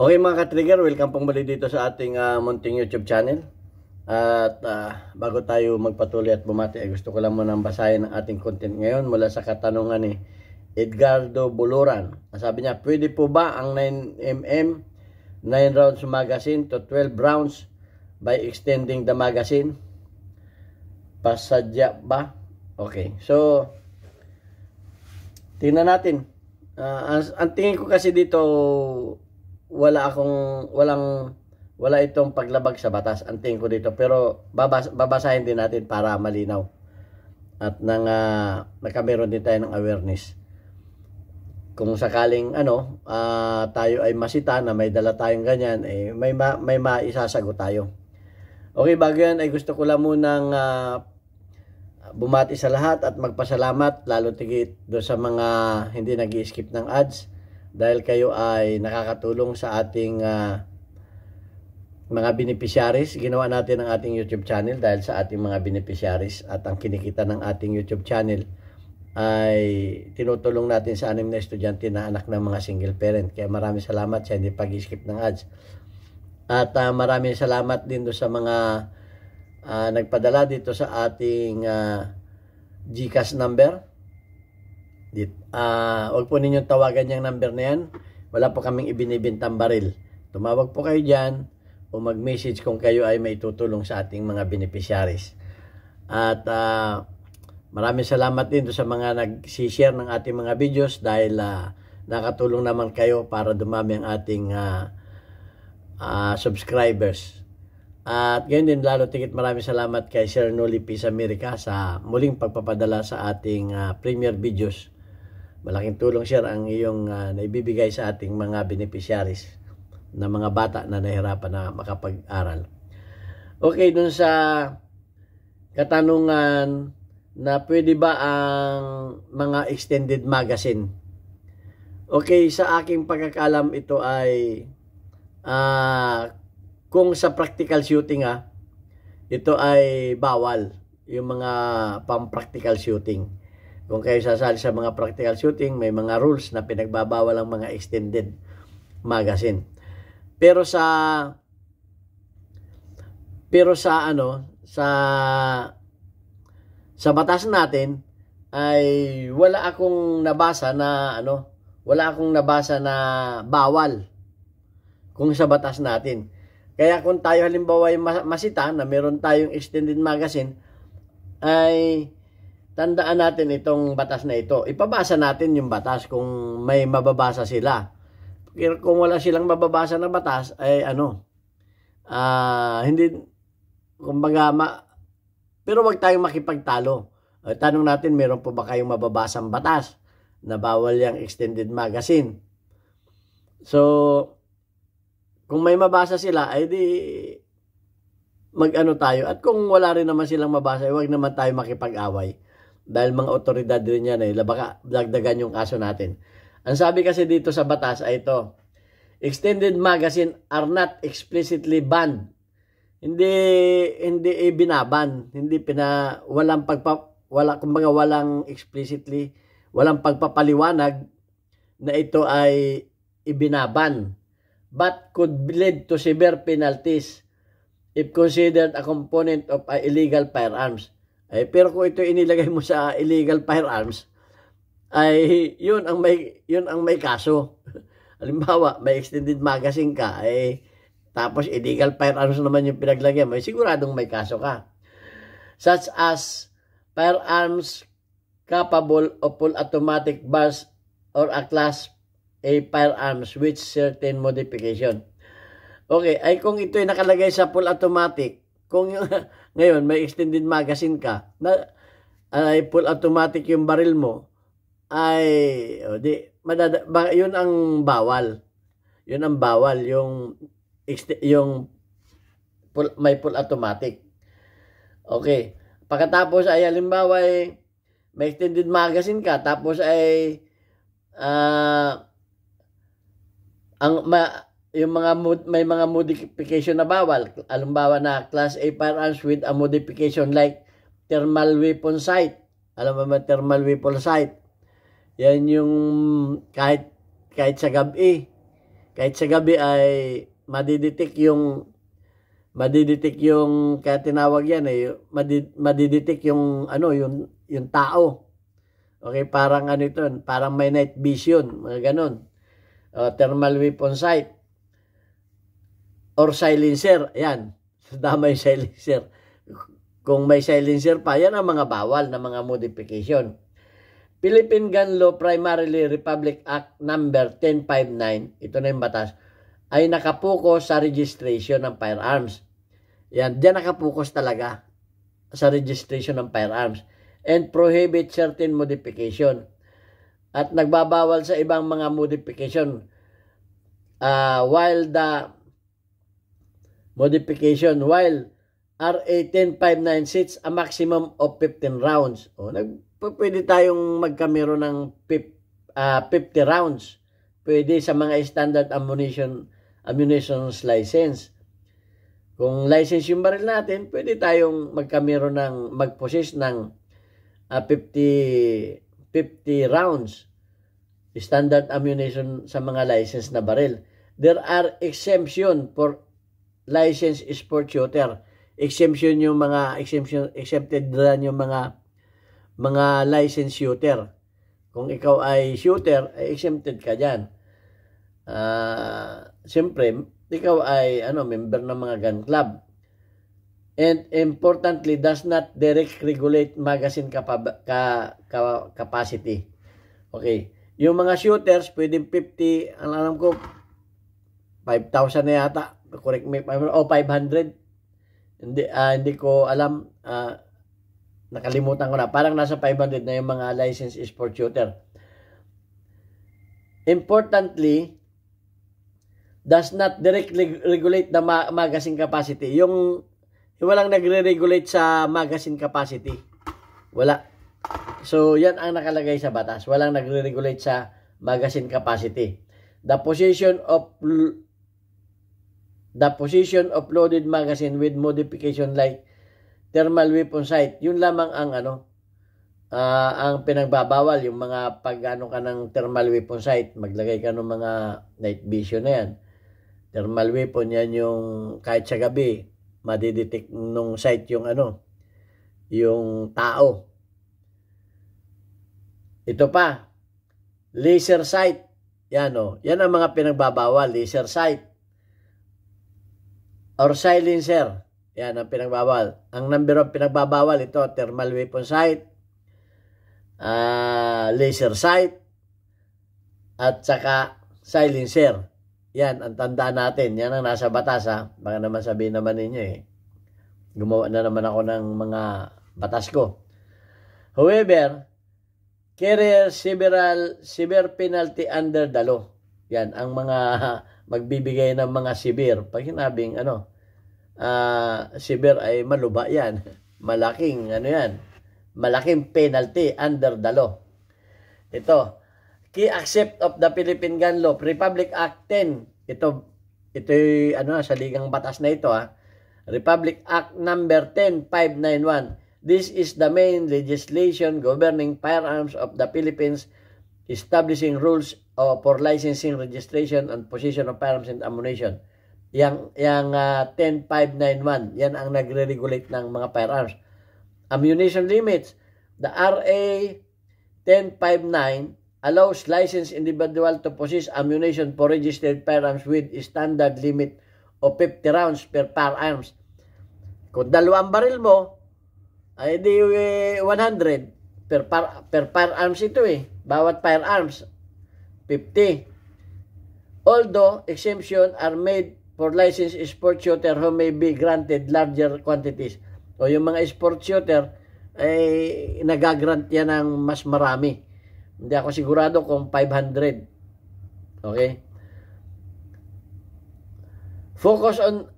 Okay mga ka-trigger, welcome pong muli dito sa ating munting YouTube channel. At bago tayo magpatuloy at bumati, gusto ko lang munang basahin ang ating content ngayon mula sa katanungan ni Edgardo Buluran. Sabi niya, pwede po ba ang 9mm 9 rounds magazine to 12 rounds by extending the magazine? Pasadya ba? Okay, so tingnan natin. Ang tingin ko kasi dito, wala itong paglabag sa batas, ang tingin ko dito, pero babasahin din natin para malinaw at nakameron din tayo ng awareness kung sakaling tayo ay masita na may dala tayong ganyan, may maisasagot tayo. Okay, bago yan ay gusto ko lang munang bumati sa lahat at magpasalamat, lalo tigit do sa mga hindi nag-i-skip ng ads, dahil kayo ay nakakatulong sa ating mga beneficiaries. Ginawa natin ang ating YouTube channel dahil sa ating mga beneficiaries, at ang kinikita ng ating YouTube channel ay tinutulong natin sa 6 na estudyante na anak ng mga single parent. Kaya maraming salamat sa hindi pag-skip ng ads. At maraming salamat din do sa mga nagpadala dito sa ating GCash number. Huwag po ninyong tawagan yung number na yan. Wala po kaming ibinibintang baril. Tumawag po kayo dyan o mag-message kung kayo ay may tutulong sa ating mga beneficiaries. At maraming salamat din sa mga nag-share ng ating mga videos, dahil nakatulong naman kayo para dumami ang ating subscribers. At gayon din, lalo tigit maraming salamat kay Sir Noli Peace America sa muling pagpapadala sa ating premier videos. Malaking tulong, Sir, ang iyong naibibigay sa ating mga beneficiaries na mga bata na nahirapan na makapag-aral. Okay, dun sa katanungan na pwede ba ang mga extended magazine. Okay, sa aking pagkakalam, ito ay kung sa practical shooting ito ay bawal, yung mga pang-practical shooting. Kung kayo sasali sa mga practical shooting, may mga rules na pinagbabawal ang mga extended magazine. Pero sa batas natin ay wala akong nabasa na bawal kung sa batas natin. Kaya kung tayo halimbawa ay masita na meron tayong extended magazine, ay tandaan natin itong batas na ito. Ipabasa natin yung batas kung may mababasa sila. Pero kung wala silang mababasa na batas, ay hindi, kumbaga, pero wag tayong makipagtalo. Tanong natin, meron po ba kayong mababasang batas na bawal yung extended magazine? So, kung may mabasa sila, ay di tayo. At kung wala rin naman silang mabasa, huwag naman tayo makipag-away. Dahil mga otoridad rin yan, baka dagdagan yung kaso natin. Ang sabi kasi dito sa batas ay ito, extended magazine are not explicitly banned. Hindi binaban, walang explicitly, walang pagpapaliwanag na ito ay ibinaban, but could lead to severe penalties if considered a component of illegal firearms. Pero kung ito inilagay mo sa illegal firearms, ay yun ang may kaso. Halimbawa, may extended magazine ka, tapos illegal firearms naman yung pinaglagyan mo, siguradong may kaso ka. Such as firearms capable of full automatic burst or a class A firearms with certain modification. Okay, ay kung ito ay nakalagay sa full automatic, kung ngayon may extended magazine ka, ay full automatic yung baril mo, yun ang bawal. Yun ang bawal, yung may full automatic. Okay, pagkatapos ay halimbawa may extended magazine ka, tapos ay may mga modification na bawal. Halimbawa na Class A firearms with a modification like thermal weapon sight. Alam mo ba thermal weapon sight? Yan yung kahit sa gabi, kahit sa gabi ay madiditik yung kaya tinawag yan madiditik yung yung tao. Okay, parang ito, parang may night vision, mga ganun. Thermal weapon sight or silencer, yan. Tama yung silencer. Kung may silencer pa, yan ang mga bawal na mga modification. Philippine Gun Law Primarily Republic Act number 1059, ito na yung batas, ay nakapokus sa registration ng firearms. Yan, diyan nakapokus talaga sa registration ng firearms and prohibit certain modification. At nagbabawal sa ibang mga modification. While RA 1059 sets a maximum of 15 rounds. Pwede tayong magkamero ng 50 rounds. Pwede sa mga standard ammunition license. Kung license yung baril natin, pwede tayong mag-possess ng 50 rounds standard ammunition sa mga license na baril. There are exemption for licensed sport shooter. Exempted din yung mga licensed shooter. Kung ikaw ay shooter, ay exempted ka dyan. Siyempre, ikaw ay member ng mga gun club. And importantly, does not direct regulate magazine capacity. Okay. Yung mga shooters, pwedeng 50, alam ko, 5,000 na yata. Correct me, o 500. Hindi ko alam. Nakalimutan ko na. Parang nasa 500 na yung mga licensed sport shooter. Importantly, does not directly regulate the magazine capacity. Yung walang nagre-regulate sa magazine capacity. Wala. So, yan ang nakalagay sa batas. Walang nagre-regulate sa magazine capacity. The position of loaded magazine with modification like thermal weapon sight, yun lamang ang ang pinagbabawal, yung mga pag-ano ka ng thermal weapon sight, maglagay ka ng mga night vision na yan. Thermal weapon, yan yung kahit sa gabi, madidetect nung sight yung yung tao. Ito pa, laser sight. Yan yan ang mga pinagbabawal, laser sight. Or silencer. Yan ang pinagbabawal. Ang number of pinagbabawal, ito, thermal weapon sight, laser sight, at saka silencer. Yan, ang tandaan natin. Yan ang nasa batas, ha. Baka naman sabihin naman ninyo, gumawa na naman ako ng mga batas ko. However, carrier severe penalty under the law. Yan, ang mga magbibigay ng mga severe. Pag hinabing, severe ay maluba yan. Malaking, yan. Malaking penalty under the law. Ito, key accept of the Philippine Gun Law, Republic Act 10. Ito sa ligang batas na ito, Republic Act number 10591. This is the main legislation governing firearms of the Philippines, establishing rules for licensing, registration, and possession of firearms and ammunition. Yang 10591, yan ang nagre-regulate ng mga firearms. Ammunition limits. The RA 1059 allows licensed individual to possess ammunition for registered firearms with a standard limit of 50 rounds per firearms. Kung dalawang baril mo, ay di 100 per firearms ito Bawat firearms, 50. Although exemption are made for licensed sport shooter who may be granted larger quantities. O yung mga sport shooter, ay nagagrant yan ng mas marami. Hindi ako sigurado kung 500. Okay? Focus on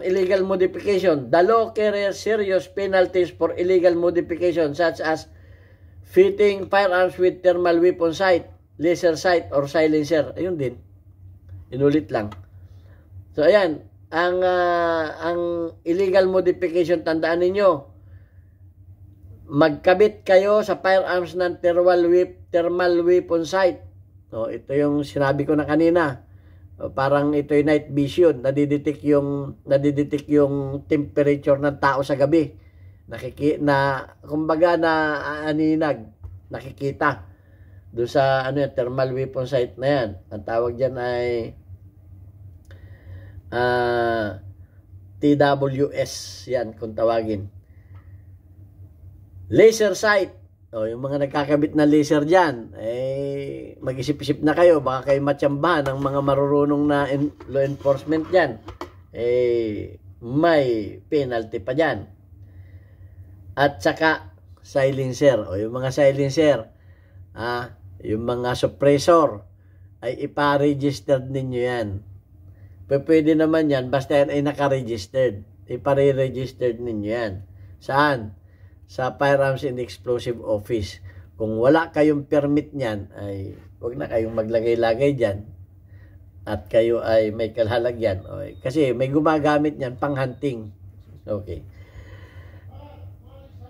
illegal modification. The law carries serious penalties for illegal modification such as fitting firearms with thermal weapon sight, laser sight, or silencer. Ayun din. Inulit lang. So, ayan. Ang illegal modification, tandaan ninyo, magkabit kayo sa firearms ng thermal weapon sight Ito yung sinabi ko na kanina. Parang ito yung night vision. Nadidetect yung temperature ng tao sa gabi. Kumbaga na aninag. Nakikita. Doon sa thermal weapon sight na yan. Ang tawag dyan ay TWS. Yan kung tawagin. Laser sight. Yung mga nagkakabit na laser dyan, mag-isip-isip na kayo. Baka kayo matsambahan ng mga marurunong na law enforcement dyan. May penalty pa dyan. At saka, silencer. Yung mga silencer, yung mga suppressor, ay ipa-registered ninyo yan. Pwede naman yan, basta yan ay naka-registered. Ipa-registered ninyo yan. Saan? Sa Firearms and Explosive Office. Kung wala kayong permit niyan, ay huwag na kayong maglagay-lagay dyan. At kayo ay may kalhalagyan. Okay. Kasi may gumagamit niyan pang-hunting. Okay.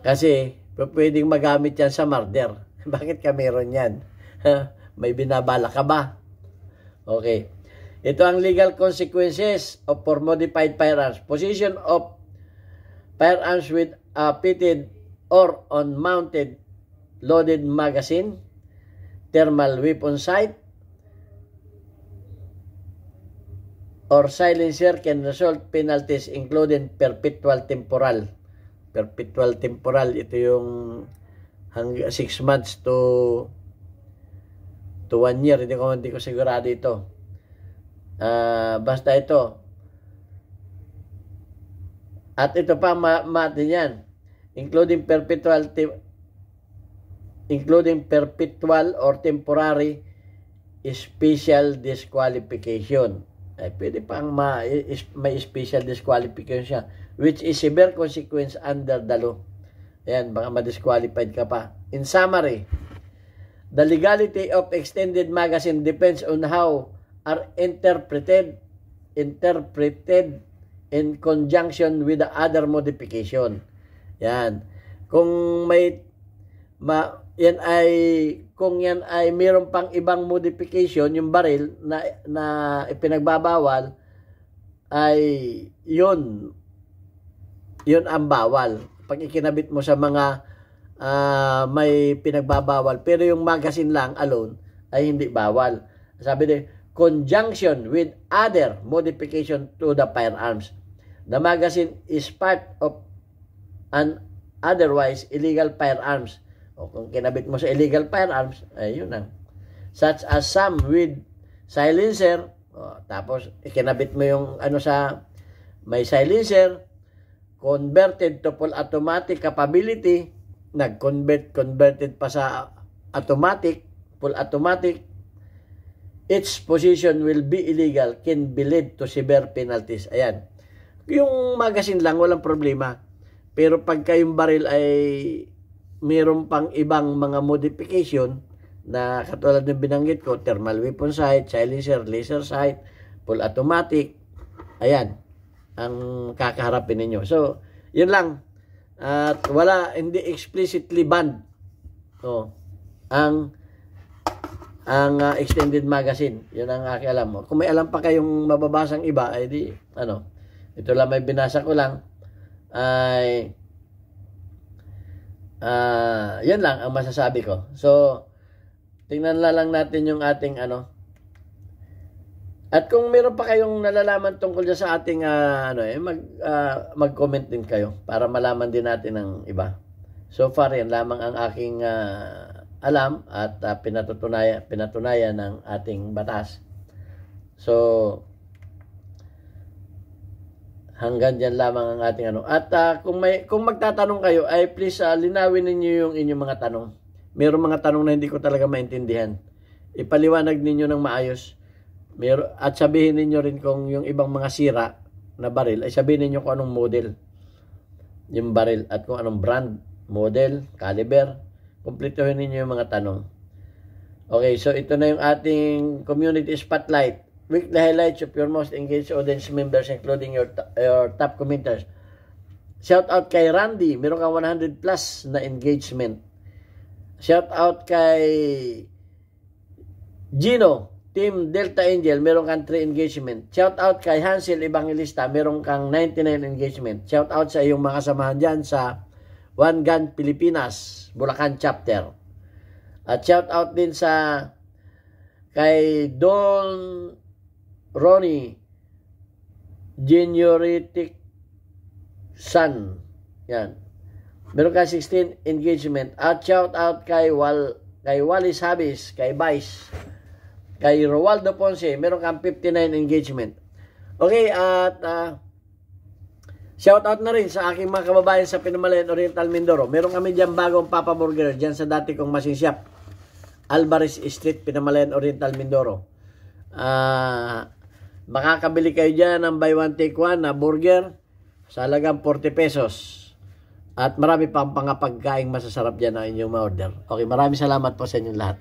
Kasi pwedeng magamit yan sa murder. Bakit ka meron yan? May binabala ka ba? Okay. Ito ang legal consequences for modified firearms. Position of firearms with pitted or on-mounted loaded magazine, thermal weapon sight, or silencer can result penalties including perpetual temporal. Perpetual temporal, ito yung 6 months to 1 year. Hindi ko sigurado ito. Basta ito. At ito pa, din yan. Including perpetual or temporary special disqualification. Ay, pwede pang may special disqualification siya, which is severe consequence under the law. Ayan, baka ma-disqualified ka pa. In summary, the legality of extended magazine depends on how are interpreted in conjunction with the other modification. Yan. Kung yan ay mayroon pang ibang modification, yung baril na ipinagbabawal, ay yun ang bawal. Pag ikinabit mo sa mga may pinagbabawal, pero yung magazine lang alone ay hindi bawal. Sabi din, conjunction with other modification to the firearms. The magazine is part of an otherwise illegal firearms. Kung kinabit mo sa illegal firearms, ay yun ang. Such as some with silencer, tapos ikinabit mo yung sa may silencer, converted to full automatic capability, converted pa sa automatic, full automatic, its position will be illegal, can be lead to severe penalties. Ayan. Yung magazine lang, walang problema. Pero pagka yung baril ay mayroon pang ibang mga modification na katulad ng binanggit ko, thermal weapon sight, silencer, laser sight, full automatic, ayan, ang kakaharapin ninyo. So, yun lang. At hindi explicitly banned ang extended magazine. Yun ang aking alam mo. Kung may alam pa kayong mababasang iba, ay di, ito lang may binasa ko lang, ay yan lang ang masasabi ko. So, tingnan lang natin yung ating at kung meron pa kayong nalalaman tungkol dyan sa ating mag-comment din kayo para malaman din natin ng iba. So far, yan lamang ang aking alam at pinatunayan ng ating batas. So, hanggang dyan lamang ang ating At kung magtatanong kayo, ay please linawin ninyo yung inyong mga tanong. Mayroong mga tanong na hindi ko talaga maintindihan. Ipaliwanag ninyo ng maayos. At sabihin ninyo rin kung yung ibang mga sira na baril, ay sabihin ninyo kung anong model yung baril at kung anong brand, model, caliber. Kumpletuhin ninyo yung mga tanong. Okay, so ito na yung ating community spotlight. Weekly highlights of your most engaged audience members including your top commenters. Shout out kay Randy, meron kang 100 plus na engagement. Shout out kay Gino, Team Delta Angel, meron kang 3 engagement. Shout out kay Hansel Evangelista, meron kang 99 engagement. Shout out sa iyong mga samahan dyan sa One Gun Pilipinas, Bulacan Chapter. At shout out din sa kay Don Ronnie Junioritic Sun. Yan. Meron ka 16 engagement. At shout out kay Wallace Habis, kay Vice, kay Roaldo Ponce, meron kang 59 engagement. Okay, at shout out na rin sa aking mga kababayan sa Pinamalayan Oriental Mindoro. Meron kami dyan bagong Papa Burger dyan sa dati kong Masing Shop, Alvarez Street, Pinamalayan Oriental Mindoro. Makakabili kayo dyan ng buy one take one na burger sa halagang 40 pesos. At marami pang pangapagkaing masasarap dyan na inyong ma-order. Okay, maraming salamat po sa inyong lahat.